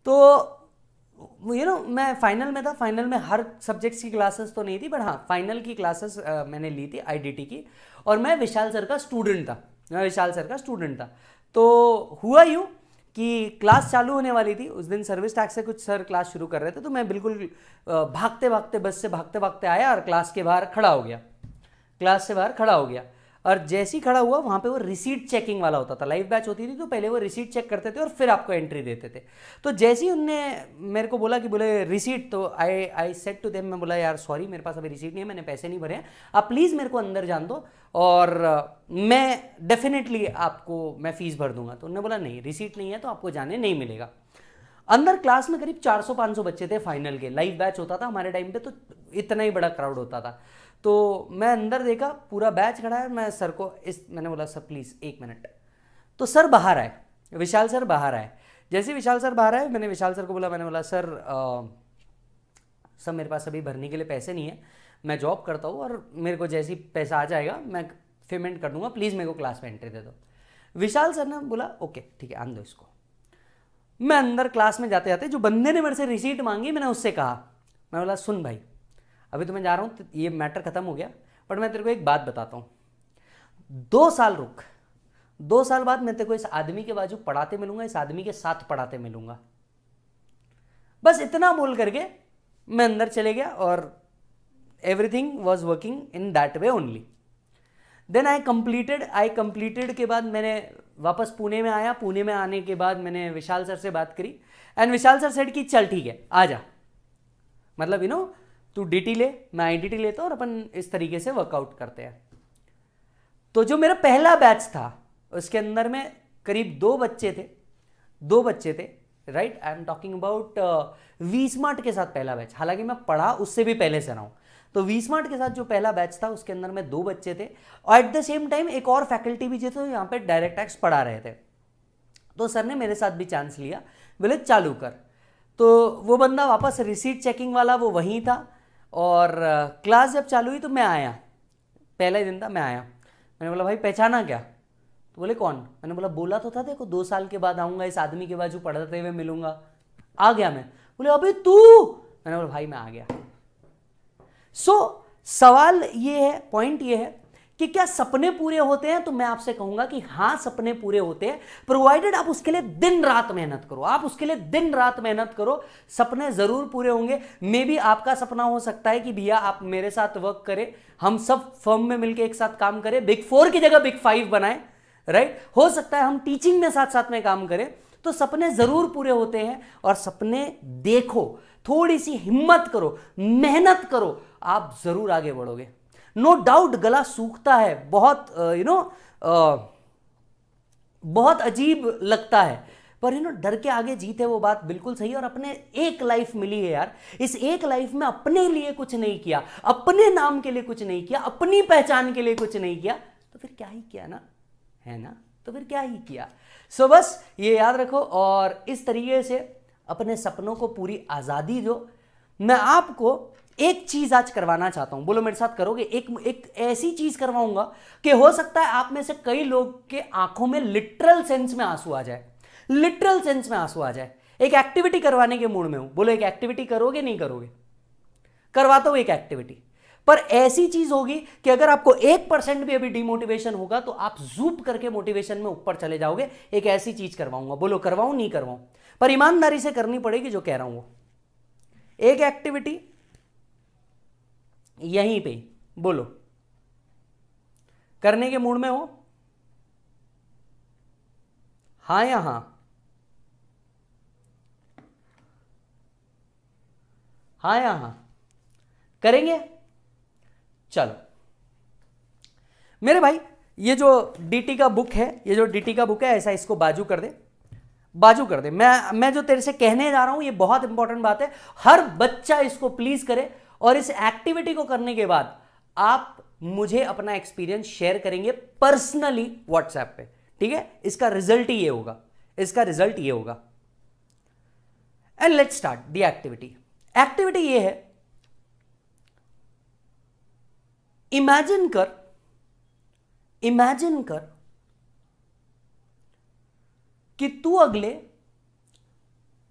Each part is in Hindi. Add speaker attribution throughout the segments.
Speaker 1: तो मैं फाइनल में था, फाइनल में हर सब्जेक्ट्स की क्लासेस तो नहीं थी, बट हाँ फाइनल की क्लासेस मैंने ली थी आईडीटी की, और मैं विशाल सर का स्टूडेंट था। तो हुआ यूँ कि क्लास चालू होने वाली थी उस दिन, सर्विस टैक्स से कुछ सर क्लास शुरू कर रहे थे, तो मैं बिल्कुल भागते भागते बस से भागते भागते आया और क्लास से बाहर खड़ा हो गया। और जैसे ही खड़ा हुआ, वहां पे वो रिसीट चेकिंग वाला होता था, लाइव बैच होती थी तो पहले वो रिसीट चेक करते थे और फिर आपको एंट्री देते थे। तो जैसे ही उनने मेरे को बोला कि बोले रिसीट, तो आई सेड टू देम, मैं बोला यार सॉरी मेरे पास अभी रिसीट नहीं है, मैंने पैसे नहीं भरे हैं, आप प्लीज़ मेरे को अंदर जान दो और मैं डेफिनेटली आपको मैं फीस भर दूंगा। तो उन्होंने बोला नहीं, रिसीट नहीं है तो आपको जाने नहीं मिलेगा। अंदर क्लास में करीब 400-500 बच्चे थे, फाइनल के लाइव बैच होता था हमारे टाइम पे, तो इतना ही बड़ा क्राउड होता था। तो मैं अंदर देखा पूरा बैच खड़ा है, मैं सर को मैंने बोला सर प्लीज़ 1 मिनट। तो सर बाहर आए, विशाल सर बाहर आए। जैसे ही विशाल सर बाहर आए, मैंने विशाल सर को बोला, मैंने बोला सर मेरे पास अभी भरने के लिए पैसे नहीं है, मैं जॉब करता हूँ और मेरे को जैसे ही पैसा आ जाएगा मैं पेमेंट कर दूंगा, प्लीज़ मेरे को क्लास में एंट्री दे दो। विशाल सर ने बोला ओके ठीक है आन दो इसको। मैं अंदर क्लास में जाते जाते जो बंदे ने मेरे से रिसीट मांगी, मैंने उससे कहा, मैं बोला सुन भाई अभी तो मैं जा रहा हूँ, ये मैटर खत्म हो गया, बट मैं तेरे को एक बात बताता हूँ, 2 साल रुक, 2 साल बाद मैं तेरे को इस आदमी के बाजू पढ़ाते मिलूंगा, इस आदमी के साथ पढ़ाते मिलूंगा। बस इतना बोल करके मैं अंदर चले गया और everything was working in that way only. Then I completed के बाद मैंने वापस पुणे में आया। पुणे में आने के बाद मैंने विशाल सर से बात करी एंड विशाल सर सेड कि चल ठीक है आ जा, मतलब तू डीटी ले, मैं आईडीटी लेता हूँ और अपन इस तरीके से वर्कआउट करते हैं। तो जो मेरा पहला बैच था उसके अंदर में करीब 2 बच्चे थे, right. I am talking about V smart के साथ पहला बैच, हालांकि मैं पढ़ा उससे भी पहले से रहा हूं। तो वी स्मार्ट के साथ जो पहला बैच था उसके अंदर में 2 बच्चे थे, और एट द सेम टाइम एक और फैकल्टी भी जो थे यहाँ पे डायरेक्ट टैक्स पढ़ा रहे थे। तो सर ने मेरे साथ भी चांस लिया, बोले चालू कर। तो वो बंदा वापस रिसीट चेकिंग वाला वो वहीं था, और क्लास जब चालू हुई तो मैं आया, पहला ही दिन था, मैं आया। मैंने बोला भाई पहचाना क्या? तो बोले कौन? मैंने बोला बोला तो था देखो 2 साल के बाद आऊँगा, इस आदमी के बाजू पढ़ते हुए मिलूंगा। आ गया मैं। बोले अबे तू? मैंने बोला भाई मैं आ गया। सवाल ये है, पॉइंट ये है कि क्या सपने पूरे होते हैं? तो मैं आपसे कहूंगा कि हाँ सपने पूरे होते हैं, प्रोवाइडेड आप उसके लिए दिन रात मेहनत करो। सपने जरूर पूरे होंगे। मे बी आपका सपना हो सकता है कि भैया आप मेरे साथ वर्क करें, हम सब फर्म में मिलकर एक साथ काम करें, बिग 4 की जगह बिग 5 बनाएं, राइट। हो सकता है हम टीचिंग में साथ साथ में काम करें। तो सपने जरूर पूरे होते हैं, और सपने देखो, थोड़ी सी हिम्मत करो, मेहनत करो, आप जरूर आगे बढ़ोगे। नो डाउट गला सूखता है, बहुत अजीब लगता है, पर डर के आगे जीत है, वो बात बिल्कुल सही है। और अपने एक लाइफ मिली है यार, इस एक लाइफ में अपने लिए कुछ नहीं किया, अपने नाम के लिए कुछ नहीं किया, अपनी पहचान के लिए कुछ नहीं किया, तो फिर क्या ही किया ना, है ना? तो फिर क्या ही किया। सो बस ये याद रखो, और इस तरीके से अपने सपनों को पूरी आजादी दो। मैं आपको एक चीज आज करवाना चाहता हूं, बोलो मेरे साथ करोगे? एक ऐसी चीज करवाऊंगा कि हो सकता है आप में से कई लोग के आंखों में लिटरल सेंस में आंसू आ जाए, एक एक्टिविटी करवाने के मूड में हूं। बोलो एक एक्टिविटी करोगे नहीं करोगे? करवाता हूं एक एक्टिविटी, पर ऐसी चीज होगी कि अगर आपको 1% भी अभी डिमोटिवेशन होगा तो आप जूप करके मोटिवेशन में ऊपर चले जाओगे। एक ऐसी चीज करवाऊंगा, बोलो करवाऊं नहीं करवाऊं? पर ईमानदारी से करनी पड़ेगी जो कह रहा हूं वो। एक एक्टिविटी यहीं पे, बोलो करने के मूड में हो? हाँ या हाँ? हाँ या हाँ? करेंगे? चलो मेरे भाई, ये जो डीटी का बुक है, ऐसा इसको बाजू कर दे। मैं जो तेरे से कहने जा रहा हूं ये बहुत इंपॉर्टेंट बात है, हर बच्चा इसको प्लीज करे। और इस एक्टिविटी को करने के बाद आप मुझे अपना एक्सपीरियंस शेयर करेंगे पर्सनली व्हाट्सएप पे, ठीक है? इसका रिजल्ट ये होगा। And let's start the activity ये है, इमेजिन कर कि तू अगले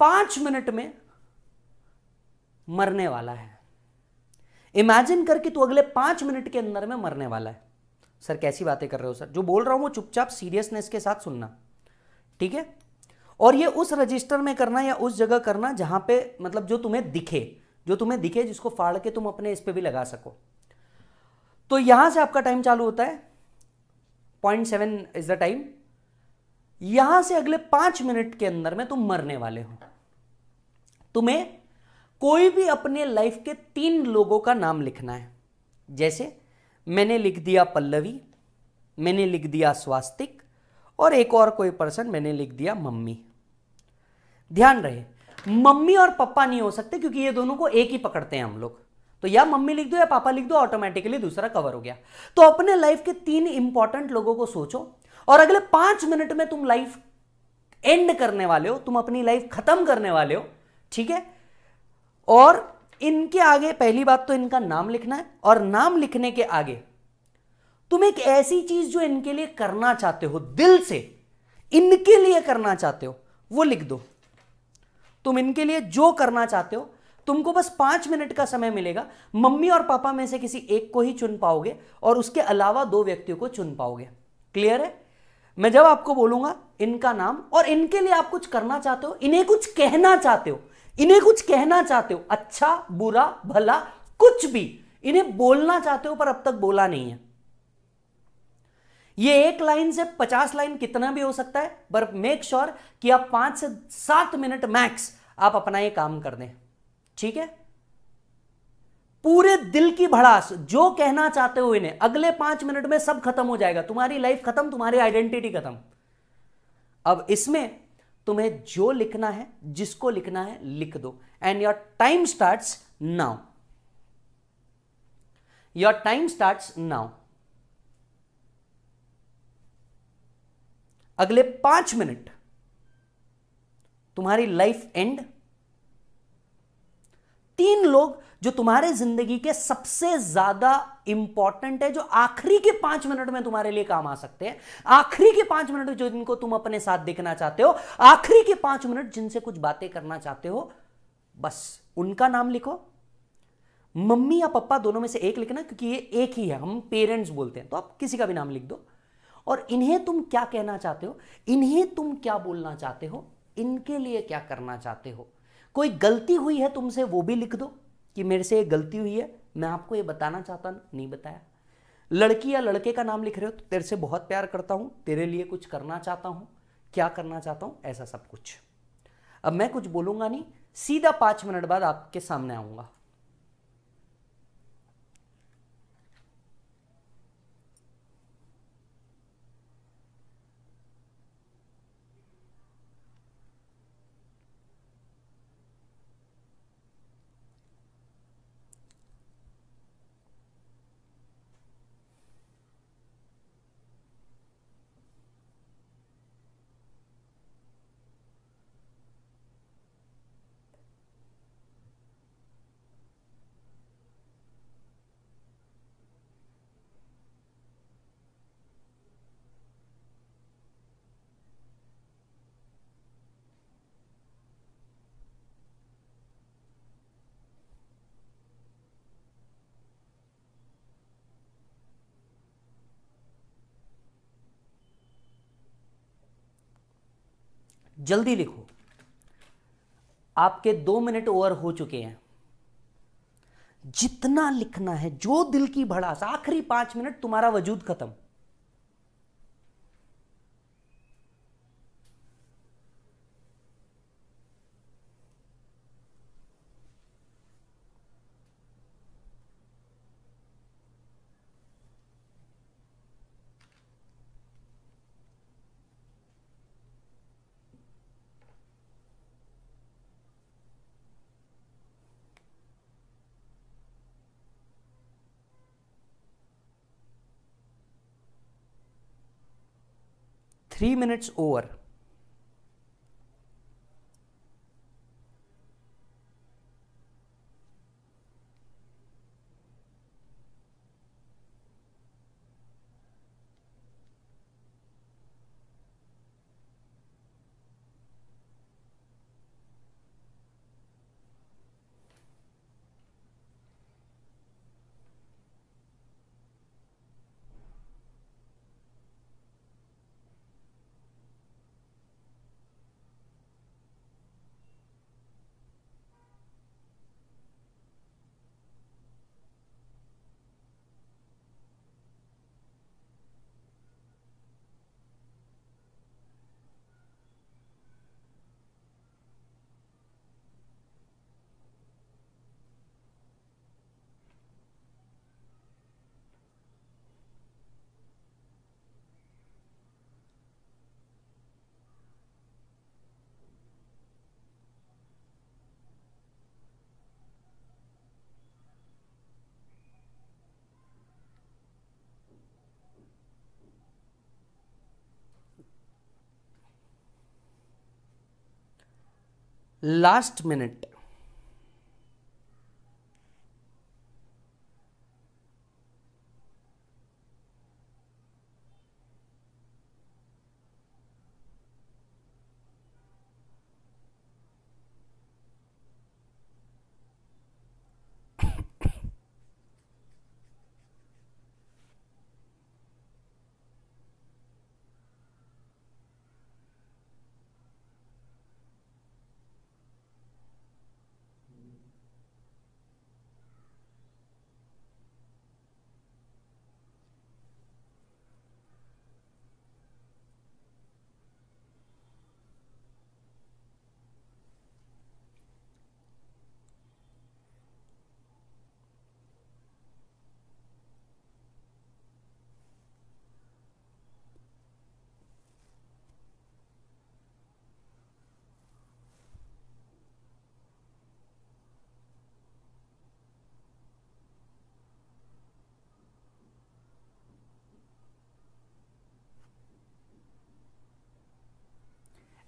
Speaker 1: 5 मिनट में मरने वाला है। इमेजिन करके तू अगले 5 मिनट के अंदर में मरने वाला है। सर कैसी बातें कर रहे हो सर? जो बोल रहा हूं वो चुपचाप सीरियसनेस के साथ सुनना, ठीक है? और ये उस रजिस्टर में करना या उस जगह करना जहां पे मतलब जो तुम्हें दिखे, जिसको फाड़ के तुम अपने इस पे भी लगा सको। तो यहां से आपका टाइम चालू होता है, 0.7 इज द टाइम। यहां से अगले 5 मिनट के अंदर में तुम मरने वाले हो। तुम्हें कोई भी अपने लाइफ के 3 लोगों का नाम लिखना है। जैसे मैंने लिख दिया पल्लवी, मैंने लिख दिया स्वास्तिक, और एक और कोई पर्सन मैंने लिख दिया मम्मी। ध्यान रहे, मम्मी और पापा नहीं हो सकते क्योंकि ये दोनों को एक ही पकड़ते हैं हम लोग। तो या मम्मी लिख दो या पापा लिख दो, ऑटोमेटिकली दूसरा कवर हो गया। तो अपने लाइफ के 3 इंपॉर्टेंट लोगों को सोचो और अगले 5 मिनट में तुम लाइफ एंड करने वाले हो, तुम अपनी लाइफ खत्म करने वाले हो, ठीक है? और इनके आगे पहली बात तो इनका नाम लिखना है, और नाम लिखने के आगे तुम एक ऐसी चीज जो इनके लिए करना चाहते हो, दिल से इनके लिए करना चाहते हो, वो लिख दो। तुम इनके लिए जो करना चाहते हो, तुमको बस 5 मिनट का समय मिलेगा। मम्मी और पापा में से किसी एक को ही चुन पाओगे और उसके अलावा 2 व्यक्तियों को चुन पाओगे। क्लियर है? मैं जब आपको बोलूंगा इनका नाम और इनके लिए आप कुछ करना चाहते हो, इन्हें कुछ कहना चाहते हो, अच्छा बुरा भला कुछ भी इन्हें बोलना चाहते हो पर अब तक बोला नहीं है। ये 1 लाइन से 50 लाइन कितना भी हो सकता है, पर मेक श्योर कि आप 5 से 7 मिनट मैक्स आप अपना ये काम कर दें, ठीक है? पूरे दिल की भड़ास जो कहना चाहते हो इन्हें, अगले 5 मिनट में सब खत्म हो जाएगा। तुम्हारी लाइफ खत्म, तुम्हारी आइडेंटिटी खत्म। अब इसमें तुम्हें जो लिखना है, जिसको लिखना है, लिख दो। And your time starts now. Your time starts now. अगले 5 मिनट तुम्हारी लाइफ एंड। 3 लोग जो तुम्हारे जिंदगी के सबसे ज्यादा इंपॉर्टेंट है, जो आखिरी के 5 मिनट में तुम्हारे लिए काम आ सकते हैं, आखिरी के 5 मिनट जो जिनको तुम अपने साथ देखना चाहते हो, आखिरी के 5 मिनट जिनसे कुछ बातें करना चाहते हो, बस उनका नाम लिखो। मम्मी या पापा दोनों में से एक लिखना, क्योंकि ये एक ही है, हम पेरेंट्स बोलते हैं, तो आप किसी का भी नाम लिख दो। और इन्हें तुम क्या कहना चाहते हो, इन्हें तुम क्या बोलना चाहते हो, इनके लिए क्या करना चाहते हो। कोई गलती हुई है तुमसे वो भी लिख दो कि मेरे से ये गलती हुई है, मैं आपको ये बताना चाहता नहीं बताया। लड़की या लड़के का नाम लिख रहे हो तो तेरे से बहुत प्यार करता हूं, तेरे लिए कुछ करना चाहता हूं, क्या करना चाहता हूं, ऐसा सब कुछ। अब मैं कुछ बोलूंगा नहीं, सीधा 5 मिनट बाद आपके सामने आऊंगा। जल्दी लिखो, आपके 2 मिनट ओवर हो चुके हैं। जितना लिखना है, जो दिल की भड़ास, आखिरी 5 मिनट तुम्हारा वजूद खत्म। Three minutes over. Last minute.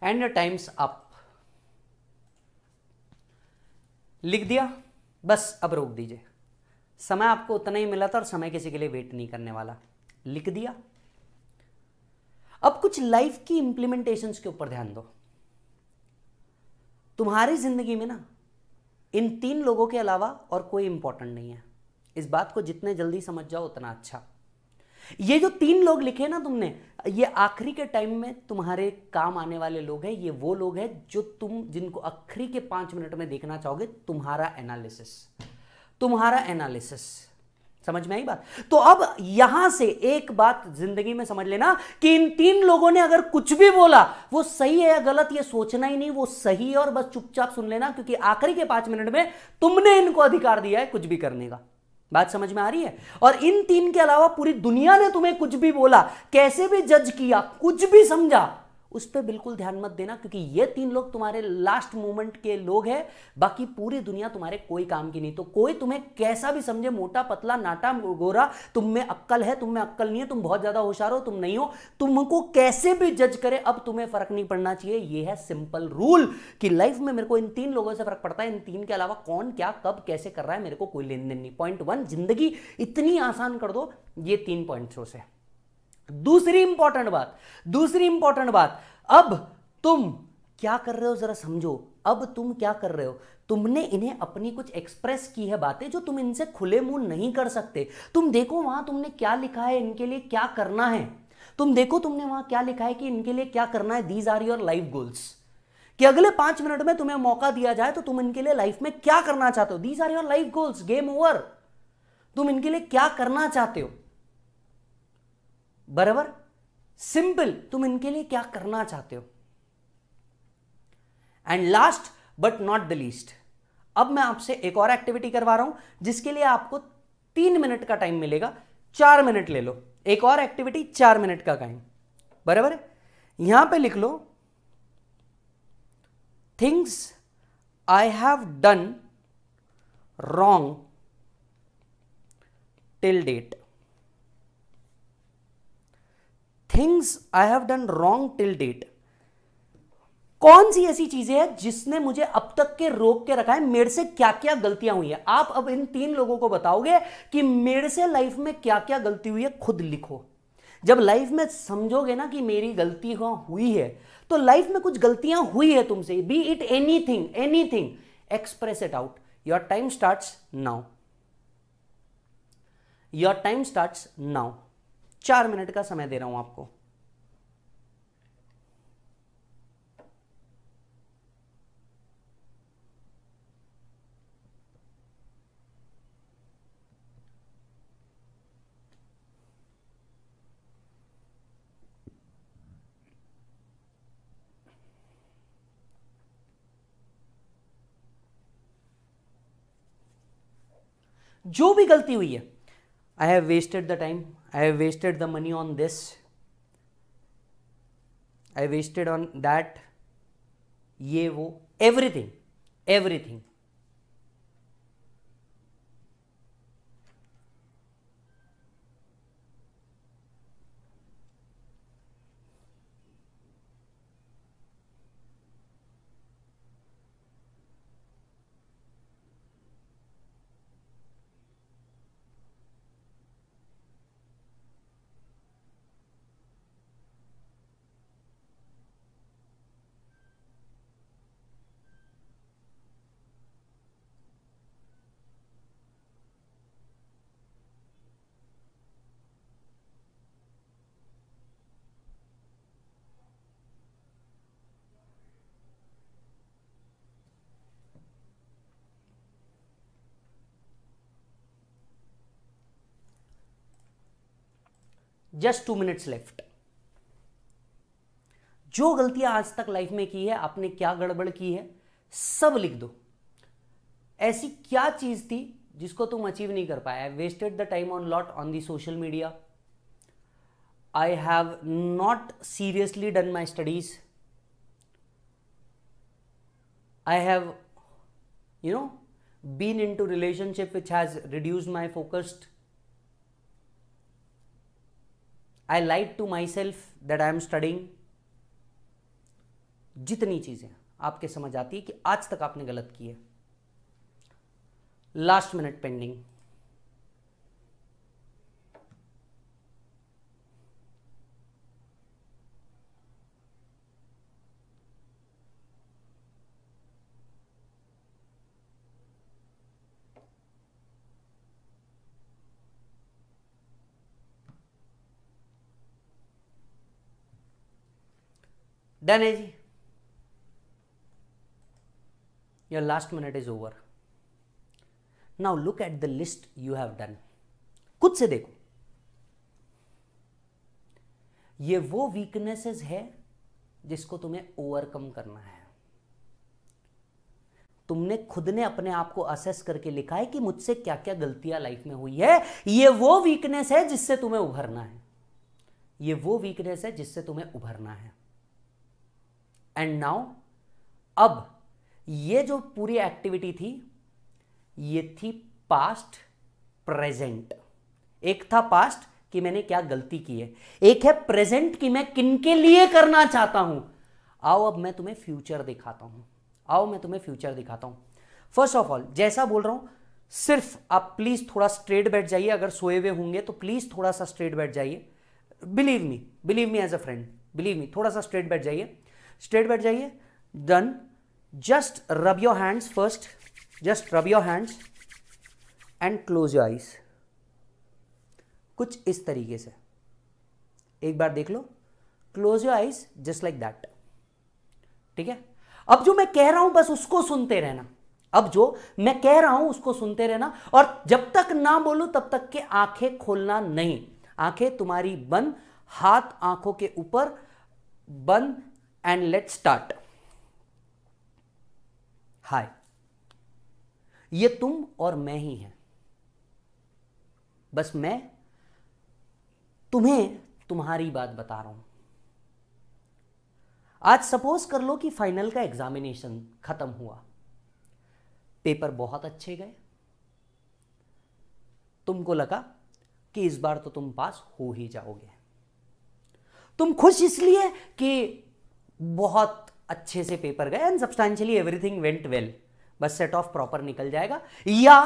Speaker 1: And times up. लिख दिया, बस अब रोक दीजिए। समय आपको उतना ही मिला था और समय किसी के लिए वेट नहीं करने वाला। लिख दिया। अब कुछ लाइफ की इंप्लीमेंटेशंस के ऊपर ध्यान दो। तुम्हारी जिंदगी में ना इन 3 लोगों के अलावा और कोई इंपॉर्टेंट नहीं है। इस बात को जितने जल्दी समझ जाओ उतना अच्छा। ये जो 3 लोग लिखे ना तुमने, ये आखिरी के टाइम में तुम्हारे काम आने वाले लोग हैं। ये वो लोग हैं जो जिनको आखिरी के 5 मिनट में देखना चाहोगे। तुम्हारा एनालिसिस समझ में आई बात? तो अब यहां से एक बात जिंदगी में समझ लेना कि इन 3 लोगों ने अगर कुछ भी बोला वो सही है या गलत ये सोचना ही नहीं, वो सही है और बस चुपचाप सुन लेना, क्योंकि आखिरी के 5 मिनट में तुमने इनको अधिकार दिया है कुछ भी करने का। बात समझ में आ रही है? और इन 3 के अलावा पूरी दुनिया ने तुम्हें कुछ भी बोला, कैसे भी जज किया, कुछ भी समझा, उस पर बिल्कुल ध्यान मत देना, क्योंकि ये 3 लोग तुम्हारे लास्ट मोमेंट के लोग हैं। बाकी पूरी दुनिया तुम्हारे कोई काम की नहीं। तो कोई तुम्हें कैसा भी समझे, मोटा पतला नाटा गोरा, तुम में अक्ल है, तुम में अक्ल नहीं है, तुम बहुत ज्यादा होशियार हो, तुम नहीं हो, तुमको कैसे भी जज करे, अब तुम्हें फर्क नहीं पड़ना चाहिए। ये है सिंपल रूल कि लाइफ में मेरे को इन 3 लोगों से फर्क पड़ता है। इन 3 के अलावा कौन क्या कब कैसे कर रहा है मेरे को कोई लेन देन नहीं। पॉइंट 1, जिंदगी इतनी आसान कर दो ये 3 पॉइंट्स से। दूसरी इंपॉर्टेंट बात, अब तुम क्या कर रहे हो जरा समझो। अब तुम क्या कर रहे हो? तुमने इन्हें अपनी कुछ एक्सप्रेस की है बातें जो तुम इनसे खुले मुंह नहीं कर सकते। तुम देखो वहां तुमने क्या लिखा है, इनके लिए क्या करना है। तुम देखो तुमने वहां क्या लिखा है कि इनके लिए क्या करना है। These are your life goals, कि अगले 5 मिनट में तुम्हें मौका दिया जाए तो तुम इनके लिए लाइफ में क्या करना चाहते हो। These are your life goals, game over. तुम इनके लिए क्या करना चाहते हो, बराबर सिंपल, तुम इनके लिए क्या करना चाहते हो। And last but not the least, अब मैं आपसे एक और एक्टिविटी करवा रहा हूं जिसके लिए आपको 3 मिनट का टाइम मिलेगा। 4 मिनट ले लो, एक और एक्टिविटी 4 मिनट का टाइम, बराबर है? यहां पे लिख लो, things I have done wrong till date. Things I have done wrong till date. कौन सी ऐसी चीजें हैं जिसने मुझे अब तक के रोक के रखा है, मेरे से क्या क्या गलतियां हुई है। आप अब इन 3 लोगों को बताओगे कि मेरे से लाइफ में क्या क्या गलती हुई है, खुद लिखो। जब लाइफ में समझोगे ना कि मेरी गलती हुई है, तो लाइफ में कुछ गलतियां हुई है तुमसे, B it anything, express it out. Your time starts now. 4 minute का समय दे रहा हूं आपको। जो भी गलती हुई है, I have wasted the time, I have wasted the money on this, I wasted on that, ये वो, एवरीथिंग। Just 2 minutes left. जो गलतियां आज तक लाइफ में की है, आपने क्या गड़बड़ की है, सब लिख दो। ऐसी क्या चीज थी जिसको तुम अचीव नहीं कर पाया? Wasted the time on lot on the social media, I have not seriously done my studies, I have, been into relationship which has reduced my focus. I lied to myself that I am studying. जितनी चीजें आपके समझ आती है कि आज तक आपने गलत की है, लास्ट मिनट पेंडिंग। डन है जी, your last minute is over. Now look at the list you have done. खुद से देखो, ये वो वीकनेसेस है जिसको तुम्हें ओवरकम करना है। तुमने खुद ने अपने आप को असेस करके लिखा है कि मुझसे क्या क्या गलतियां लाइफ में हुई है। ये वो वीकनेस है जिससे तुम्हें उभरना है, ये वो वीकनेस है जिससे तुम्हें उभरना है। एंड नाउ, अब ये जो पूरी एक्टिविटी थी, ये थी पास्ट प्रेजेंट। एक था पास्ट कि मैंने क्या गलती की है, एक है प्रेजेंट कि मैं किनके लिए करना चाहता हूं। आओ अब मैं तुम्हें फ्यूचर दिखाता हूं, आओ मैं तुम्हें फ्यूचर दिखाता हूं। फर्स्ट ऑफ ऑल, जैसा बोल रहा हूं, सिर्फ आप प्लीज थोड़ा स्ट्रेट बैठ जाइए। अगर सोए हुए होंगे तो प्लीज थोड़ा सा स्ट्रेट बैठ जाइए। Believe me as a friend, believe me, थोड़ा सा स्ट्रेट बैठ जाइए, स्ट्रेट बैठ जाइए। Done. Just rub your hands first, just rub your hands and close your eyes. कुछ इस तरीके से एक बार देख लो, close your eyes just like that. ठीक है, अब जो मैं कह रहा हूं बस उसको सुनते रहना। अब जो मैं कह रहा हूं उसको सुनते रहना, और जब तक ना बोलूं तब तक के आंखें खोलना नहीं। आंखें तुम्हारी बंद, हाथ आंखों के ऊपर बंद, एंड लेट स्टार्ट। हाय, ये तुम और मैं ही हैं। बस मैं तुम्हें तुम्हारी बात बता रहा हूं। आज सपोज कर लो कि फाइनल का एग्जामिनेशन खत्म हुआ, पेपर बहुत अच्छे गए, तुमको लगा कि इस बार तो तुम पास हो ही जाओगे। तुम खुश इसलिए कि बहुत अच्छे से पेपर गए and substantially everything went well, बस सेट ऑफ प्रॉपर निकल जाएगा, या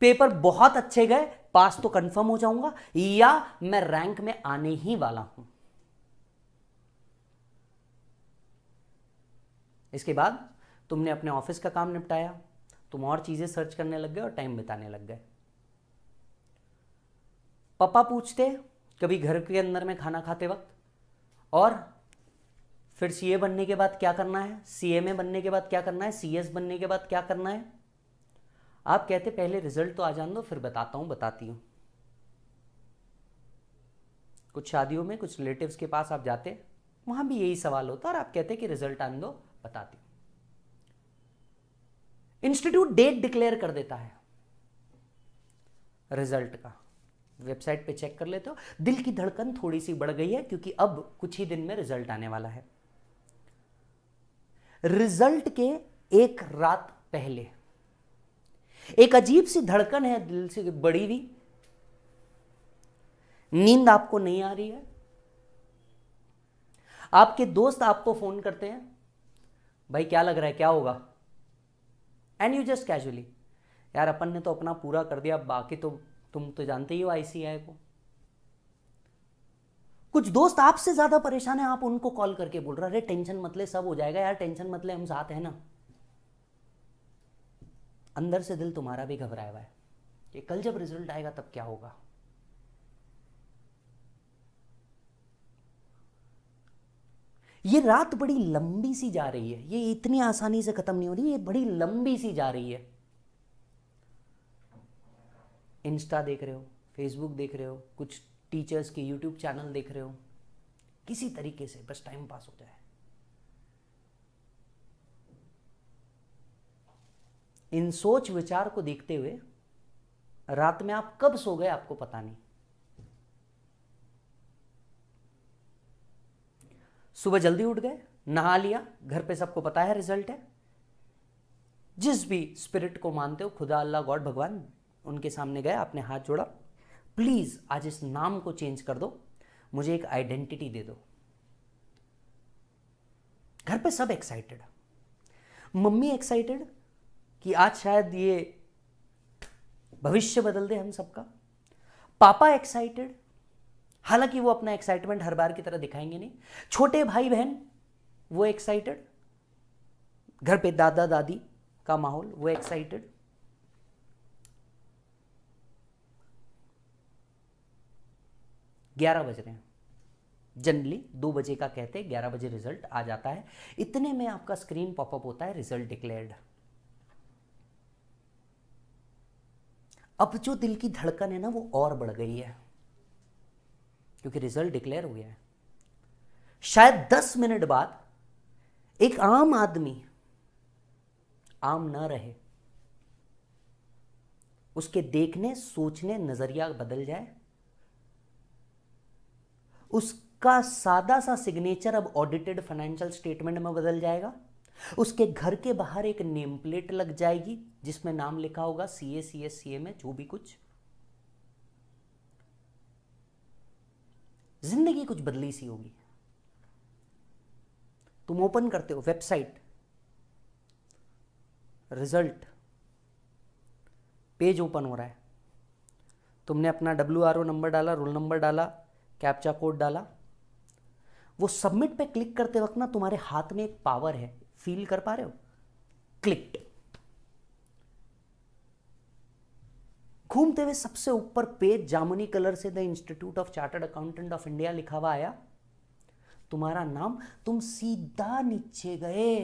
Speaker 1: पेपर बहुत अच्छे गए, पास तो कंफर्म हो जाऊंगा, या मैं रैंक में आने ही वाला हूं। इसके बाद तुमने अपने ऑफिस का काम निपटाया, तुम और चीजें सर्च करने लग गए और टाइम बिताने लग गए। पापा पूछते कभी घर के अंदर में खाना खाते वक्त, और फिर सीए बनने के बाद क्या करना है, सीएमए बनने के बाद क्या करना है, सीएस बनने के बाद क्या करना है। आप कहते पहले रिजल्ट तो आ जाने दो, फिर बताता हूं, बताती हूं। कुछ शादियों में कुछ रिलेटिव्स के पास आप जाते, वहां भी यही सवाल होता, और आप कहते कि रिजल्ट आने दो, बताती हूं। इंस्टीट्यूट डेट डिक्लेयर कर देता है रिजल्ट का, वेबसाइट पे चेक कर लेते हो। दिल की धड़कन थोड़ी सी बढ़ गई है क्योंकि अब कुछ ही दिन में रिजल्ट आने वाला है। रिजल्ट के एक रात पहले एक अजीब सी धड़कन है दिल से बढ़ी हुई। नींद आपको नहीं आ रही है, आपके दोस्त आपको फोन करते हैं, भाई क्या लग रहा है, क्या होगा, एंड यू जस्ट कैजुअली, यार अपन ने तो अपना पूरा कर दिया, बाकी तो तुम तो जानते ही हो आईसीआई को। कुछ दोस्त आपसे ज्यादा परेशान है, आप उनको कॉल करके बोल रहे, अरे टेंशन मत ले, सब हो जाएगा यार, टेंशन मत ले, हम साथ हैं ना। अंदर से दिल तुम्हारा भी घबराया हुआ है कि कल जब रिजल्ट आएगा तब क्या होगा। ये रात बड़ी लंबी सी जा रही है, ये इतनी आसानी से खत्म नहीं हो रही, ये बड़ी लंबी सी जा रही है। इंस्टा देख रहे हो, फेसबुक देख रहे हो, कुछ टीचर्स के यूट्यूब चैनल देख रहे हो, किसी तरीके से बस टाइम पास हो जाए। इन सोच विचार को देखते हुए रात में आप कब सो गए आपको पता नहीं। सुबह जल्दी उठ गए, नहा लिया, घर पे सबको पता है रिजल्ट है। जिस भी स्पिरिट को मानते हो, खुदा, अल्लाह, गॉड, भगवान, उनके सामने गए, आपने हाथ जोड़ा, प्लीज आज इस नाम को चेंज कर दो, मुझे एक आइडेंटिटी दे दो। घर पे सब एक्साइटेड, मम्मी एक्साइटेड कि आज शायद ये भविष्य बदल दे हम सबका। पापा एक्साइटेड, हालांकि वो अपना एक्साइटमेंट हर बार की तरह दिखाएंगे नहीं। छोटे भाई बहन वो एक्साइटेड, घर पे दादा दादी का माहौल, वो एक्साइटेड। ग्यारह बज रहे हैं, जनरली 2 बजे का कहते, 11 बजे रिजल्ट आ जाता है। इतने में आपका स्क्रीन पॉपअप होता है, रिजल्ट डिक्लेयर्ड। अब जो दिल की धड़कन है ना वो और बढ़ गई है, क्योंकि रिजल्ट डिक्लेयर हो गया है। शायद 10 मिनट बाद एक आम आदमी, आम ना रहे, उसके देखने सोचने नजरिया बदल जाए, उसका सादा सा सिग्नेचर अब ऑडिटेड फाइनेंशियल स्टेटमेंट में बदल जाएगा, उसके घर के बाहर एक नेम प्लेट लग जाएगी जिसमें नाम लिखा होगा सीए, सीएस, सीएमए, जो भी कुछ। जिंदगी कुछ बदली सी होगी। तुम ओपन करते हो वेबसाइट, रिजल्ट पेज ओपन हो रहा है, तुमने अपना WRO नंबर डाला, रोल नंबर डाला, कैप्चा कोड डाला। वो सबमिट पे क्लिक करते वक्त ना तुम्हारे हाथ में एक पावर है, फील कर पा रहे हो? क्लिक्ड। घूमते हुए सबसे ऊपर पेज जामुनी कलर से the institute of chartered accountant of India लिखा हुआ आया, तुम्हारा नाम, तुम सीधा नीचे गए,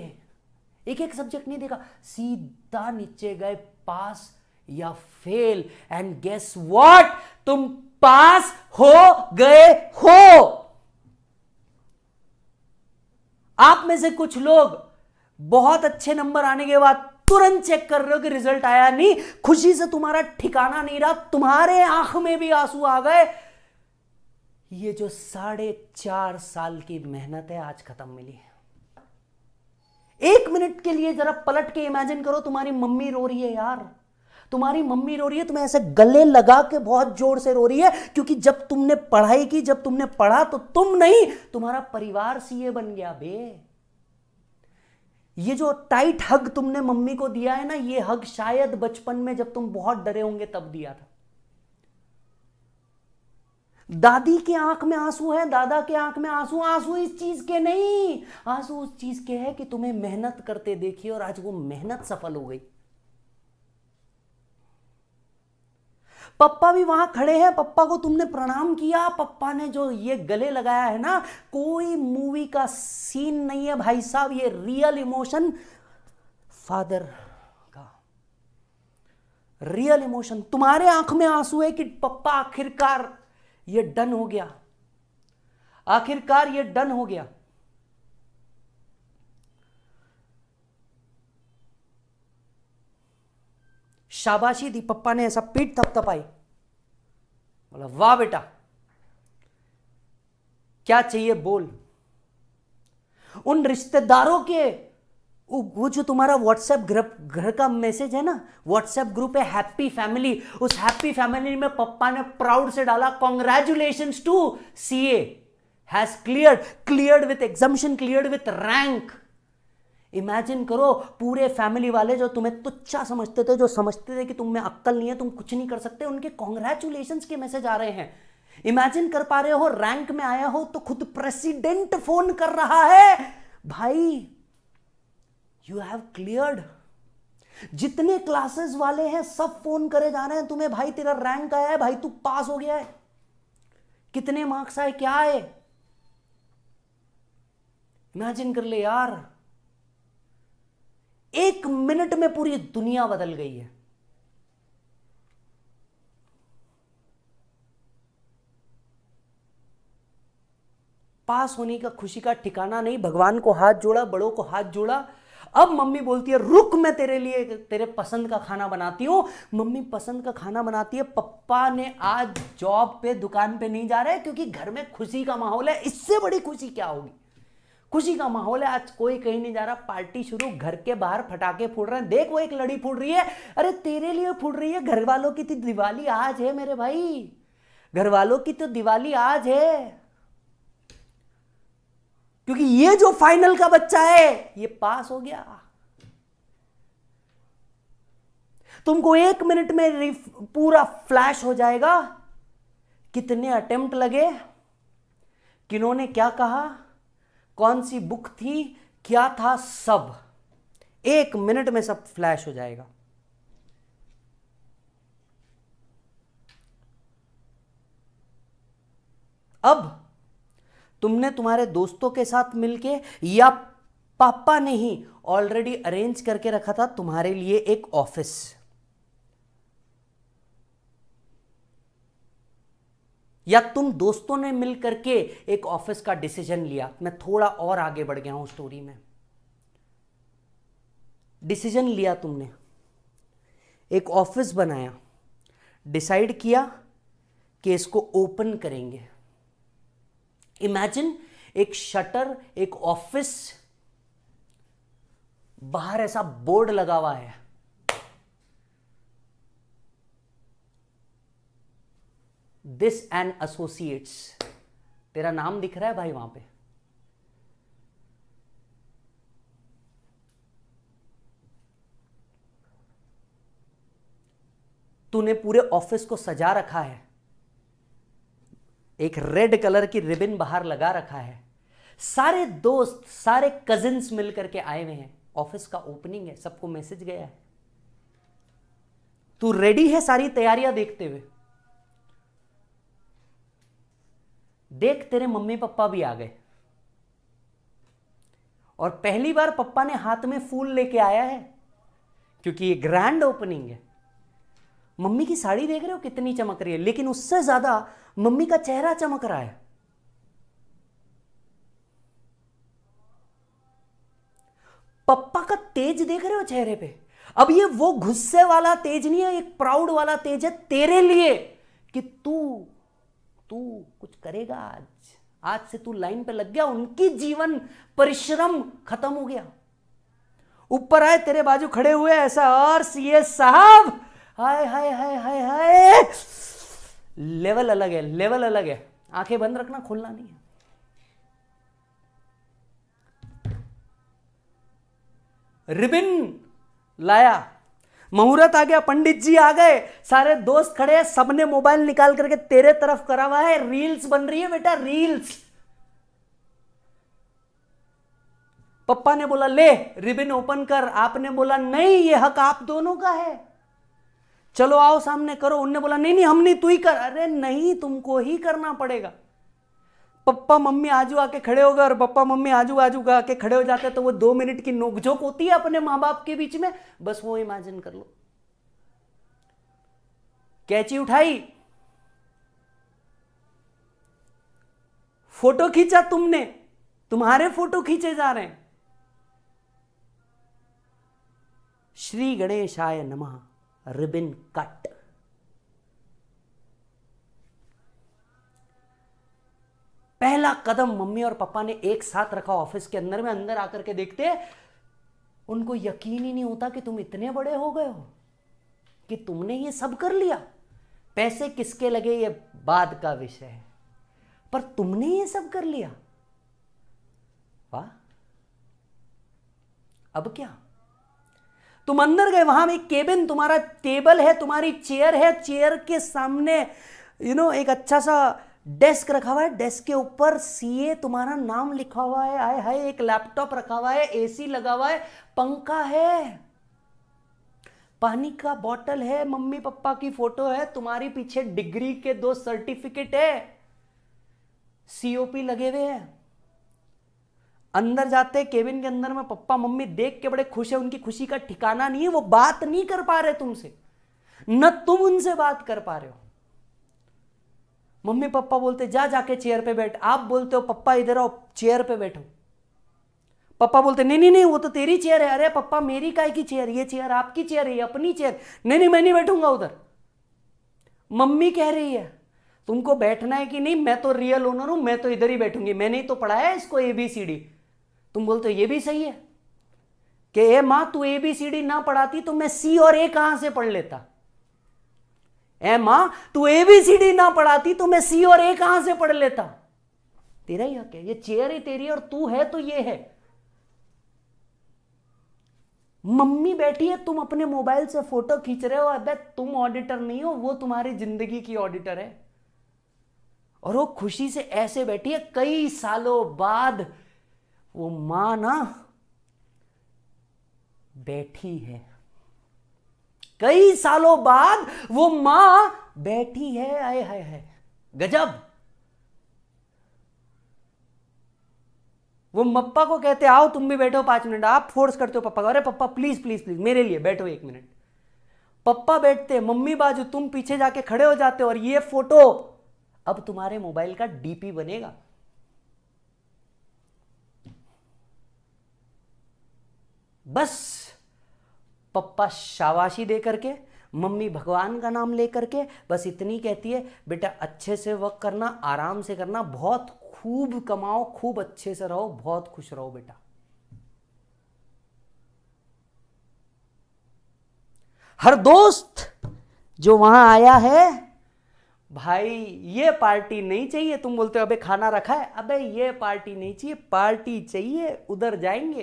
Speaker 1: एक एक सब्जेक्ट नहीं देखा, सीधा नीचे गए, पास या फेल। एंड गेस व्हाट, तुम पास हो गए हो। आप में से कुछ लोग बहुत अच्छे नंबर आने के बाद तुरंत चेक कर रहे हो कि रिजल्ट आया नहीं, खुशी से तुम्हारा ठिकाना नहीं रहा, तुम्हारे आंख में भी आंसू आ गए। ये जो 4.5 साल की मेहनत है आज खत्म मिली। एक मिनट के लिए जरा पलट के इमेजिन करो, तुम्हारी मम्मी रो रही है यार, तुम्हारी मम्मी रो रही है, तुम्हें ऐसे गले लगा के बहुत जोर से रो रही है, क्योंकि जब तुमने पढ़ाई की, जब तुमने पढ़ा, तो तुम नहीं, तुम्हारा परिवार सीए बन गया बे। ये जो टाइट हग तुमने मम्मी को दिया है ना, ये हग शायद बचपन में जब तुम बहुत डरे होंगे तब दिया था। दादी के आंख में आंसू है, दादा के आंख में आंसू, आंसू इस चीज के नहीं, आंसू उस चीज के है कि तुम्हें मेहनत करते देखिए और आज वो मेहनत सफल हो गई। पप्पा भी वहां खड़े हैं, पप्पा को तुमने प्रणाम किया, पप्पा ने जो ये गले लगाया है ना, कोई मूवी का सीन नहीं है भाई साहब, ये रियल इमोशन, फादर का रियल इमोशन। तुम्हारे आंख में आंसू है कि पप्पा आखिरकार ये डन हो गया, आखिरकार ये डन हो गया। शाबाशी दी, पप्पा ने ऐसा पीठ थपथपाई, बोला वाह बेटा, क्या चाहिए बोल। उन रिश्तेदारों के वो जो तुम्हारा व्हाट्सएप घर का मैसेज है ना, व्हाट्सएप ग्रुप है हैप्पी फैमिली, उस हैप्पी फैमिली में पप्पा ने प्राउड से डाला congratulations to CA has cleared with examination, cleared with rank. Imagine करो, पूरे फैमिली वाले जो तुम्हें तुच्छा समझते थे, जो समझते थे कि तुम में अक्ल नहीं है, तुम कुछ नहीं कर सकते, उनके कांग्रेचुलेशंस के मैसेज आ रहे हैं। इमेजिन कर पा रहे हो, रैंक में आया हो तो खुद प्रेसिडेंट फोन कर रहा है, भाई यू हैव क्लियर्ड। जितने क्लासेस वाले हैं सब फोन करे जा रहे हैं तुम्हें, भाई तेरा रैंक आया है, भाई तू पास हो गया है, कितने मार्क्स आए, क्या आए। इमेजिन कर ले यार, 1 मिनट में पूरी दुनिया बदल गई है। पास होने का खुशी का ठिकाना नहीं। भगवान को हाथ जोड़ा, बड़ों को हाथ जोड़ा। अब मम्मी बोलती है रुक, मैं तेरे लिए तेरे पसंद का खाना बनाती हूं। मम्मी पसंद का खाना बनाती है। पप्पा ने आज जॉब पे, दुकान पे नहीं जा रहे क्योंकि घर में खुशी का माहौल है। इससे बड़ी खुशी क्या होगी? खुशी का माहौल है, आज कोई कहीं नहीं जा रहा, पार्टी शुरू, घर के बाहर पटाखे फूट रहे हैं। देख वो एक लड़ी फूट रही है, अरे तेरे लिए फूट रही है। घर वालों की तो दिवाली आज है मेरे भाई, घर वालों की तो दिवाली आज है, क्योंकि ये जो फाइनल का बच्चा है ये पास हो गया। तुमको 1 मिनट में पूरा फ्लैश हो जाएगा, कितने अटेम्प्ट लगे, किन्होंने क्या कहा, कौन सी बुक थी, क्या था, सब 1 मिनट में सब फ्लैश हो जाएगा। अब तुमने तुम्हारे दोस्तों के साथ मिलके या पापा ने ही ऑलरेडी अरेंज करके रखा था तुम्हारे लिए एक ऑफिस, या तुम दोस्तों ने मिल करके एक ऑफिस का डिसीजन लिया। मैं थोड़ा और आगे बढ़ गया हूं स्टोरी में। डिसीजन लिया तुमने, एक ऑफिस बनाया, डिसाइड किया कि इसको ओपन करेंगे। इमेजिन एक शटर, एक ऑफिस, बाहर ऐसा बोर्ड लगा हुआ है, दिस एंड एसोसिएट्स, तेरा नाम दिख रहा है भाई वहां पे। तूने पूरे ऑफिस को सजा रखा है, एक रेड कलर की रिबन बाहर लगा रखा है, सारे दोस्त, सारे कजिन्स मिलकर के आए हुए हैं, ऑफिस का ओपनिंग है, सबको मैसेज गया है, तू रेडी है सारी तैयारियां देखते हुए। देख तेरे मम्मी पापा भी आ गए, और पहली बार पप्पा ने हाथ में फूल लेके आया है क्योंकि ये ग्रैंड ओपनिंग है। मम्मी की साड़ी देख रहे हो कितनी चमक रही है, लेकिन उससे ज्यादा मम्मी का चेहरा चमक रहा है। पप्पा का तेज देख रहे हो चेहरे पे। अब ये वो गुस्से वाला तेज नहीं है, एक प्राउड वाला तेज है तेरे लिए कि तू कुछ करेगा। आज से तू लाइन पे लग गया, उनकी जीवन परिश्रम खत्म हो गया। ऊपर आए तेरे बाजू खड़े हुए ऐसा, और सीए साहब, हाय हाय हाय हाय हाय, लेवल अलग है, लेवल अलग है। आंखें बंद रखना, खोलना नहीं है। रिबन लाया, मुहूर्त आ गया, पंडित जी आ गए, सारे दोस्त खड़े हैं, सबने मोबाइल निकाल करके तेरे तरफ करा हुआ है, रील्स बन रही है बेटा, रील्स। पप्पा ने बोला ले रिबन ओपन कर, आपने बोला नहीं ये हक आप दोनों का है, चलो आओ सामने करो। उनने बोला नहीं नहीं हम नहीं, तू ही कर। अरे नहीं, तुमको ही करना पड़ेगा। पप्पा मम्मी आजू आके खड़े हो गए, और पप्पा मम्मी आजू आजू आके खड़े हो जाते तो वो 2 मिनट की नोकझोंक होती है अपने मां बाप के बीच में, बस वो इमेजिन कर लो। कैंची उठाई, फोटो खींचा तुमने, तुम्हारे फोटो खींचे जा रहे हैं। श्री गणेशाय नमः, रिबन कट। पहला कदम मम्मी और पापा ने एक साथ रखा ऑफिस के अंदर में। अंदर आकर के देखते, उनको यकीन ही नहीं होता कि तुम इतने बड़े हो गए हो, कि तुमने ये सब कर लिया। पैसे किसके लगे ये बाद का विषय है, पर तुमने ये सब कर लिया, वाह। अब क्या, तुम अंदर गए, वहां एक केबिन, तुम्हारा टेबल है, तुम्हारी चेयर है, चेयर के सामने एक अच्छा सा डेस्क रखा हुआ है, डेस्क के ऊपर सीए तुम्हारा नाम लिखा हुआ है, आए हाय, एक लैपटॉप रखा हुआ है, एसी लगा हुआ है, पंखा है, पानी का बोतल है, मम्मी पापा की फोटो है, तुम्हारी पीछे डिग्री के 2 सर्टिफिकेट है, सीओपी लगे हुए हैं। अंदर जाते केबिन के अंदर में पप्पा मम्मी देख के बड़े खुश है, उनकी खुशी का ठिकाना नहीं है, वो बात नहीं कर पा रहे तुमसे, न तुम उनसे बात कर पा रहे हो। मम्मी पापा बोलते जा जाके चेयर पे बैठ, आप बोलते हो पप्पा इधर आओ चेयर पे बैठो। पापा बोलते नहीं नहीं नहीं वो तो तेरी चेयर है। अरे पापा मेरी काय की चेयर, ये चेयर आपकी चेयर है, ये अपनी चेयर। नहीं नहीं मैं नहीं बैठूंगा उधर। मम्मी कह रही है तुमको बैठना है कि नहीं, मैं तो रियल ओनर हूं, मैं तो इधर ही बैठूंगी, मैंने ही तो पढ़ाया है इसको ABCD। तुम बोलते हो ये भी सही है कि ए मां तू ABCD ना पढ़ाती तो मैं C और A कहां से पढ़ लेता। ए मां तू ABCD ना पढ़ाती तो मैं C और A कहां से पढ़ लेता। तेरा ही हक है, ये चेयर ही तेरी और तू है तो ये है। मम्मी बैठी है, तुम अपने मोबाइल से फोटो खींच रहे हो, अबे तुम ऑडिटर नहीं हो, वो तुम्हारी जिंदगी की ऑडिटर है। और वो खुशी से ऐसे बैठी है, कई सालों बाद वो मां ना बैठी है, कई सालों बाद वो मां बैठी है। आए हाय हाय गजब। वो पप्पा को कहते आओ तुम भी बैठो 5 मिनट, आप फोर्स करते हो पप्पा को, अरे पप्पा प्लीज प्लीज प्लीज मेरे लिए बैठो 1 मिनट। पप्पा बैठते, मम्मी बाजू, तुम पीछे जाके खड़े हो जाते हो और ये फोटो अब तुम्हारे मोबाइल का DP बनेगा। बस पप्पा शाबाशी दे करके, मम्मी भगवान का नाम ले करके बस इतनी कहती है बेटा अच्छे से वर्क करना, आराम से करना, बहुत खूब कमाओ, खूब अच्छे से रहो, बहुत खुश रहो बेटा। हर दोस्त जो वहां आया है, भाई ये पार्टी नहीं चाहिए, तुम बोलते हो अबे खाना रखा है, अबे ये पार्टी नहीं चाहिए, पार्टी चाहिए, उधर जाएंगे।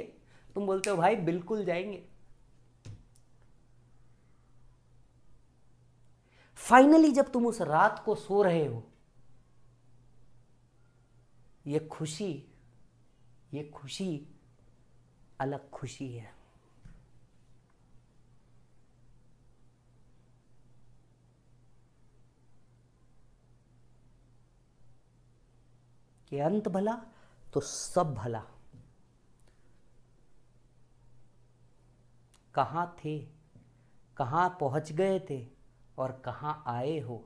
Speaker 1: तुम बोलते हो भाई बिल्कुल जाएंगे। फाइनली जब तुम उस रात को सो रहे हो, ये खुशी अलग खुशी है। कि अंत भला तो सब भला। कहां थे, कहां पहुंच गए थे और कहां आए हो।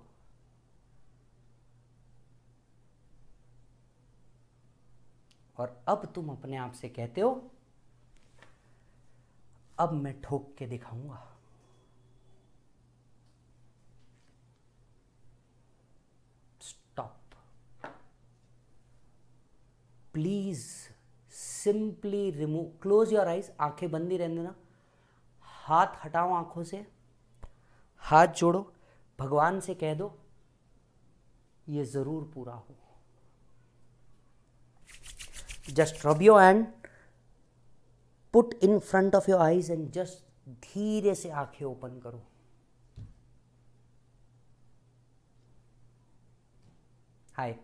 Speaker 1: और अब तुम अपने आप से कहते हो अब मैं ठोक के दिखाऊंगा। Stop, please simply remove, close your eyes, आंखें बंद ही रहने देना, हाथ हटाओ आंखों से, हाथ जोड़ो, भगवान से कह दो ये जरूर पूरा हो। Just rub your hand, put in front of your eyes and just धीरे से आंखें ओपन करो। हाय,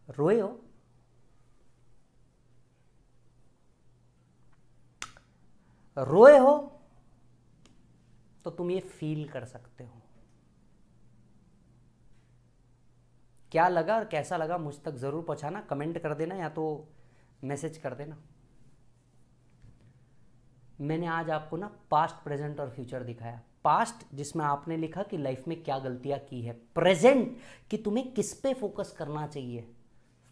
Speaker 1: रोए हो? रोए हो तो तुम ये फील कर सकते हो। क्या लगा और कैसा लगा मुझ तक जरूर पहुंचाना, कमेंट कर देना या तो मैसेज कर देना। मैंने आज आपको ना पास्ट, प्रेजेंट और फ्यूचर दिखाया। पास्ट जिसमें आपने लिखा कि लाइफ में क्या गलतियां की है, प्रेजेंट कि तुम्हें किस पे फोकस करना चाहिए,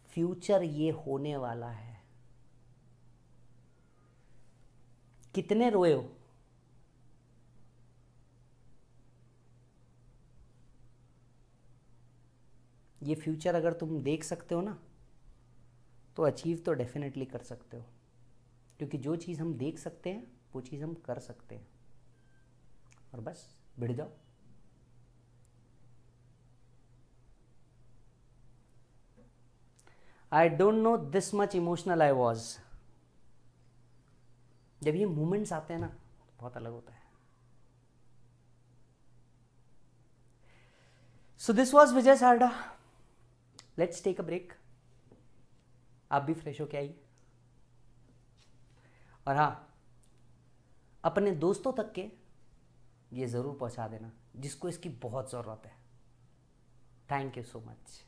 Speaker 1: फ्यूचर ये होने वाला है। कितने रोए हो? ये फ्यूचर अगर तुम देख सकते हो ना तो अचीव तो डेफिनेटली कर सकते हो, क्योंकि जो चीज़ हम देख सकते हैं वो चीज़ हम कर सकते हैं। और बस भिड़ जाओ। I don't know this much emotional I was. जब ये मोमेंट्स आते हैं ना तो बहुत अलग होता है। So this was Vijay Sarda. Let's take a break. आप भी फ्रेश होके आइए। और हाँ, अपने दोस्तों तक के ये ज़रूर पहुंचा देना जिसको इसकी बहुत ज़रूरत है। Thank you so much.